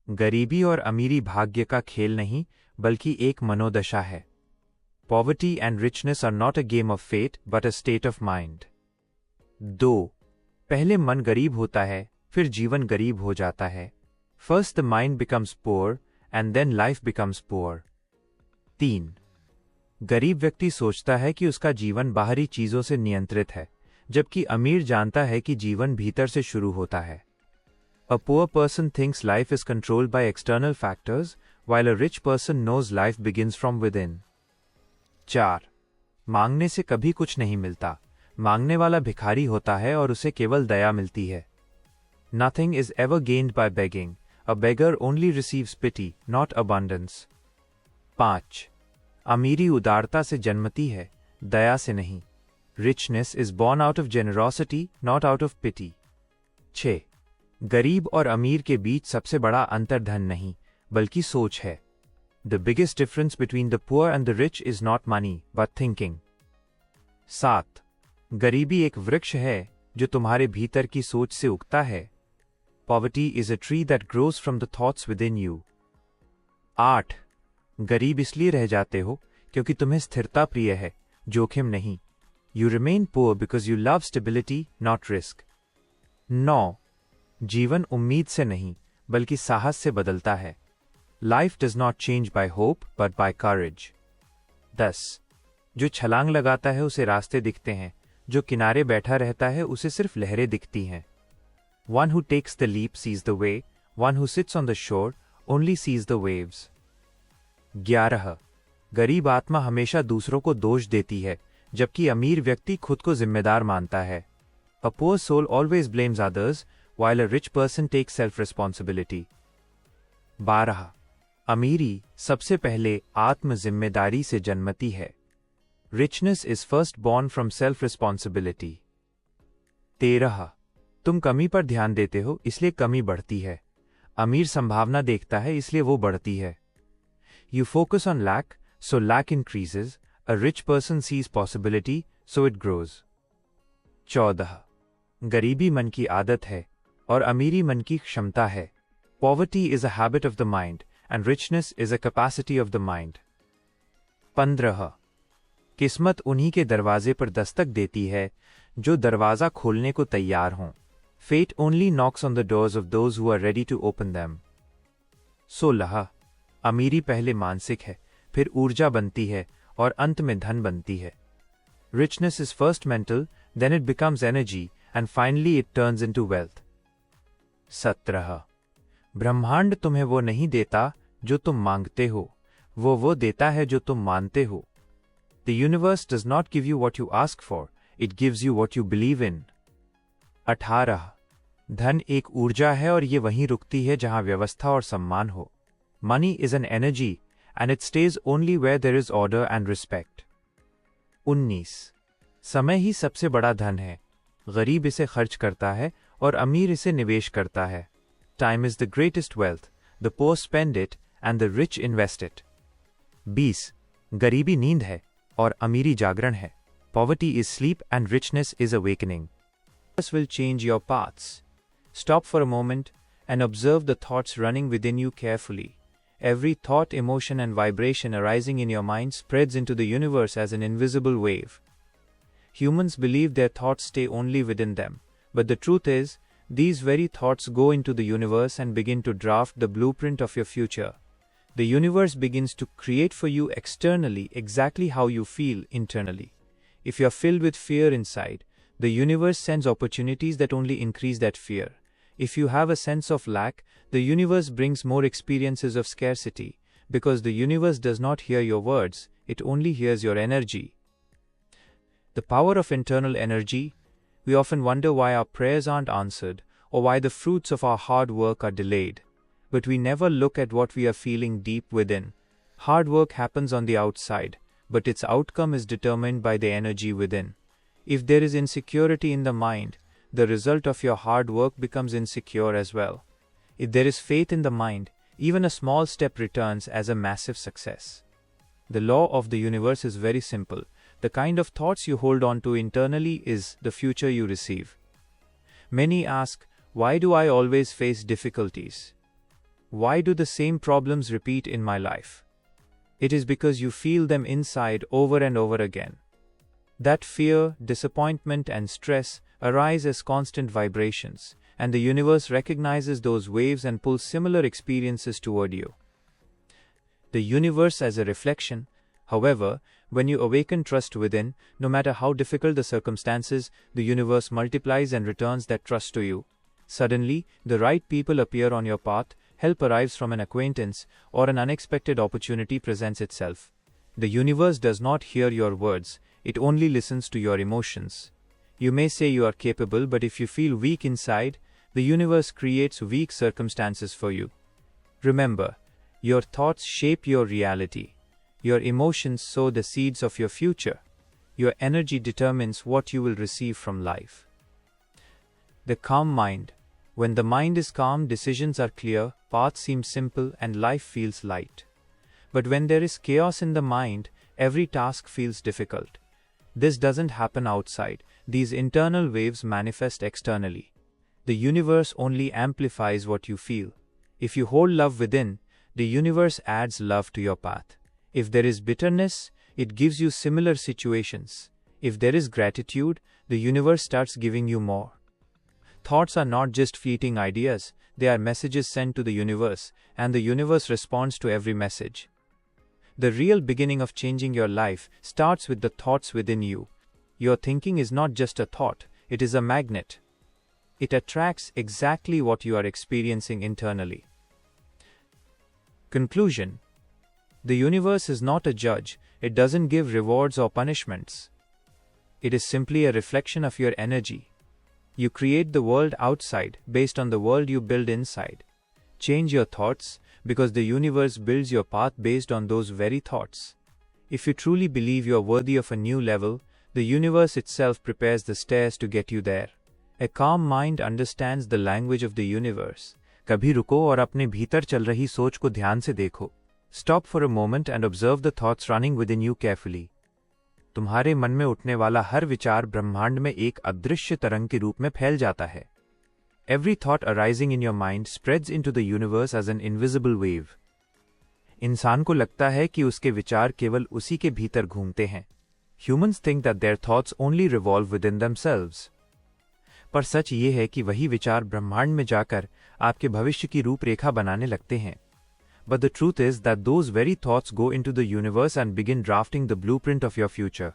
गरीबी और अमीरी भाग्य का खेल नहीं, बल्कि एक मनोदशा है। Poverty and richness are not a game of fate, but a state of mind. 2. पहले मन गरीब होता है, फिर जीवन गरीब हो जाता है। First the mind becomes poor, and then life becomes poor. 3. गरीब व्यक्ति सोचता है कि उसका जीवन बाहरी चीजों से नियंत्रित है, जबकि अमीर जानता है कि जीवन भीतर से शुरू होता है। A poor person thinks life is controlled by external factors, while a rich person knows life begins from within. 4. मांगने से कभी कुछ नहीं मिलता, मांगने वाला भिखारी होता है और उसे केवल दया मिलती है। Nothing is ever gained by begging. A beggar only receives pity, not abundance. 5. अमीरी उदारता से जन्मती है, दया से नहीं। Richness is born out of generosity, not out of pity. 6. गरीब और अमीर के बीच सबसे बड़ा अंतर धन नहीं, बल्कि सोच है। The biggest difference between the poor and the rich is not money, but thinking. 7. गरीबी एक वृक्ष है जो तुम्हारे भीतर की सोच से उगता है। Poverty is a tree that grows from the thoughts within you. 8. गरीब इसलिए रह जाते हो क्योंकि तुम्हें स्थिरता प्रिय है, जोखिम नहीं। You remain poor because you love stability, not risk. 9. जीवन उम्मीद से नहीं, बल्कि साहस से बदलता है। Life does not change by hope, but by courage. 10. जो छलांग लगाता है उसे रास्ते दिखते हैं, जो किनारे बैठा रहता है उसे सिर्फ लहरें दिखती हैं। One who takes the leap sees the way, one who sits on the shore only sees the waves. 11. गरीब आत्मा हमेशा दूसरों को दोष देती है, जबकि अमीर व्यक्ति खुद को जिम्मेदार मानता है। A poor soul always blames others, while a rich person takes self-responsibility. 12. अमीरी सबसे पहले आत्म जिम्मेदारी से जन्मती है। Richness is first born from self-responsibility. 13. तुम कमी पर ध्यान देते हो, इसलिए कमी बढ़ती है। अमीर संभावना देखता है, इसलिए वो बढ़ती है। You focus on lack, so lack increases. A rich person sees possibility, so it grows. 14. गरीबी मन की आदत है और अमीरी मन की क्षमता है। Poverty is a habit of the mind, and richness is a capacity of the mind. 15. किस्मत उन्हीं के दरवाजे पर दस्तक देती है जो दरवाजा खोलने को तैयार हों। Fate only knocks on the doors of those who are ready to open them. 16. अमीरी पहले मानसिक है, फिर ऊर्जा बनती है और अंत में धन बनती है। Richness is first mental, then it becomes energy, and finally it turns into wealth. 17. ब्रह्मांड तुम्हें वो नहीं देता जो तुम मांगते हो, वो देता है जो तुम मानते हो। The universe does not give you what you ask for, it gives you what you believe in. 18. धन एक ऊर्जा है और ये वहीं रुकती है जहां व्यवस्था और सम्मान हो। Money is an energy, and it stays only where there is order and respect. 19. समय ही सबसे बड़ा धन है। गरीब इसे खर्च करता है और अमीर इसे निवेश करता है। Time is the greatest wealth, the poor spend it, and the rich invest it. 20. गरीबी नींद है और अमीरी जागरण है। Poverty is sleep and richness is awakening. This will change your paths. Stop for a moment and observe the thoughts running within you carefully. Every thought, emotion, and vibration arising in your mind spreads into the universe as an invisible wave. Humans believe their thoughts stay only within them, but the truth is, these very thoughts go into the universe and begin to draft the blueprint of your future. The universe begins to create for you externally exactly how you feel internally. If you are filled with fear inside, the universe sends opportunities that only increase that fear. If you have a sense of lack, the universe brings more experiences of scarcity, because the universe does not hear your words, it only hears your energy. The power of internal energy. We often wonder why our prayers aren't answered, or why the fruits of our hard work are delayed. But we never look at what we are feeling deep within. Hard work happens on the outside, but its outcome is determined by the energy within. If there is insecurity in the mind, the result of your hard work becomes insecure as well. If there is faith in the mind, even a small step returns as a massive success. The law of the universe is very simple. The kind of thoughts you hold on to internally is the future you receive. Many ask, why do I always face difficulties? Why do the same problems repeat in my life? It is because you feel them inside over and over again. That fear, disappointment, and stress arise as constant vibrations, and the universe recognizes those waves and pulls similar experiences toward you. The universe as a reflection. However, when you awaken trust within, no matter how difficult the circumstances, the universe multiplies and returns that trust to you. Suddenly, the right people appear on your path, help arrives from an acquaintance, or an unexpected opportunity presents itself. The universe does not hear your words, it only listens to your emotions. You may say you are capable, but if you feel weak inside, the universe creates weak circumstances for you. Remember, your thoughts shape your reality. Your emotions sow the seeds of your future. Your energy determines what you will receive from life. The calm mind. When the mind is calm, decisions are clear, paths seem simple, and life feels light. But when there is chaos in the mind, every task feels difficult. This doesn't happen outside. These internal waves manifest externally. The universe only amplifies what you feel. If you hold love within, the universe adds love to your path. If there is bitterness, it gives you similar situations. If there is gratitude, the universe starts giving you more. Thoughts are not just fleeting ideas, they are messages sent to the universe, and the universe responds to every message. The real beginning of changing your life starts with the thoughts within you. Your thinking is not just a thought, it is a magnet. It attracts exactly what you are experiencing internally. Conclusion. The universe is not a judge, it doesn't give rewards or punishments. It is simply a reflection of your energy. You create the world outside based on the world you build inside. Change your thoughts, because the universe builds your path based on those very thoughts. If you truly believe you are worthy of a new level, the universe itself prepares the stairs to get you there. A calm mind understands the language of the universe. कभी रुको और अपने भीतर चल रही सोच को ध्यान से देखो. Stop for a moment and observe the thoughts running within you carefully. तुम्हारे मन में उठने वाला हर विचार ब्रह्मांड में एक अदृश्य तरंग के रूप में फैल जाता है. Every thought arising in your mind spreads into the universe as an invisible wave. इंसान को लगता है कि उसके विचार केवल उसी के भीतर घूमते हैं. Humans think that their thoughts only revolve within themselves. पर सच ये है कि वही विचार ब्रह्मांड में जाकर आपके भविष्य की रूपरेखा बनाने लगते हैं. But the truth is that those very thoughts go into the universe and begin drafting the blueprint of your future.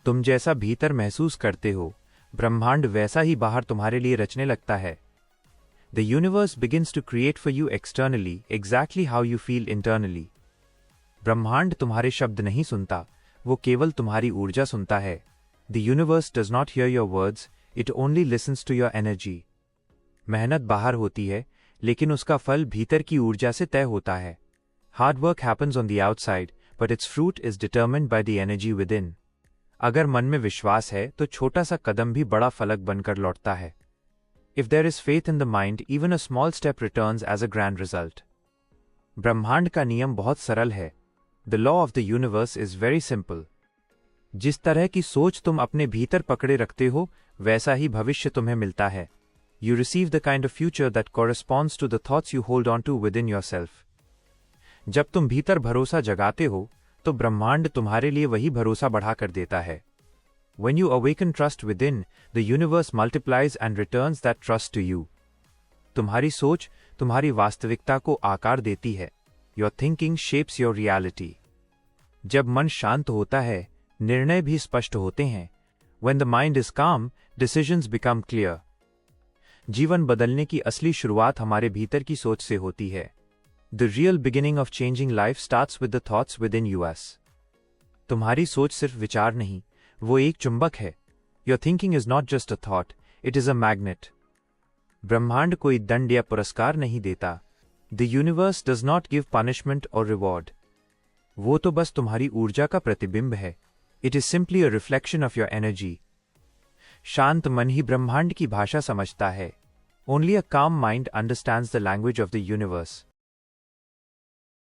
तुम जैसा भीतर महसूस करते हो, ब्रह्मांड वैसा ही बाहर तुम्हारे लिए रचने लगता है. The universe begins to create for you externally exactly how you feel internally. ब्रह्मांड तुम्हारे शब्द नहीं सुनता, वो केवल तुम्हारी ऊर्जा सुनता है. The universe does not hear your words, it only listens to your energy. मेहनत बाहर होती है, लेकिन उसका फल भीतर की ऊर्जा से तय होता है. Hard work happens on the outside, but its fruit is determined by the energy within. अगर मन में विश्वास है, तो छोटा सा कदम भी बड़ा फलक बनकर लौटता है. If there is faith in the mind, even a small step returns as a grand result. ब्रह्मांड का नियम बहुत सरल है. The law of the universe is very simple. जिस तरह की सोच तुम अपने भीतर पकड़े रखते हो, वैसा ही भविष्य तुम्हें मिलता है. You receive the kind of future that corresponds to the thoughts you hold on to within yourself. जब तुम भीतर भरोसा जगाते हो, तो ब्रह्मांड तुम्हारे लिए वही भरोसा बढ़ा कर देता है. When you awaken trust within, the universe multiplies and returns that trust to you. तुम्हारी सोच तुम्हारी वास्तविकता को आकार देती है. Your thinking shapes your reality. जब मन शांत होता है, निर्णय भी स्पष्ट होते हैं. When the mind is calm, decisions become clear. जीवन बदलने की असली शुरुआत हमारे भीतर की सोच से होती है. The real beginning of changing life starts with the thoughts within us. तुम्हारी सोच सिर्फ विचार नहीं, वो एक चुंबक है. Your thinking is not just a thought, it is a magnet. ब्रह्मांड कोई दंड या पुरस्कार नहीं देता. The universe does not give punishment or reward. वो तो बस तुम्हारी ऊर्जा का प्रतिबिंब है. It is simply a reflection of your energy. शांत मन ही ब्रह्मांड की भाषा समझता है. Only a calm mind understands the language of the universe.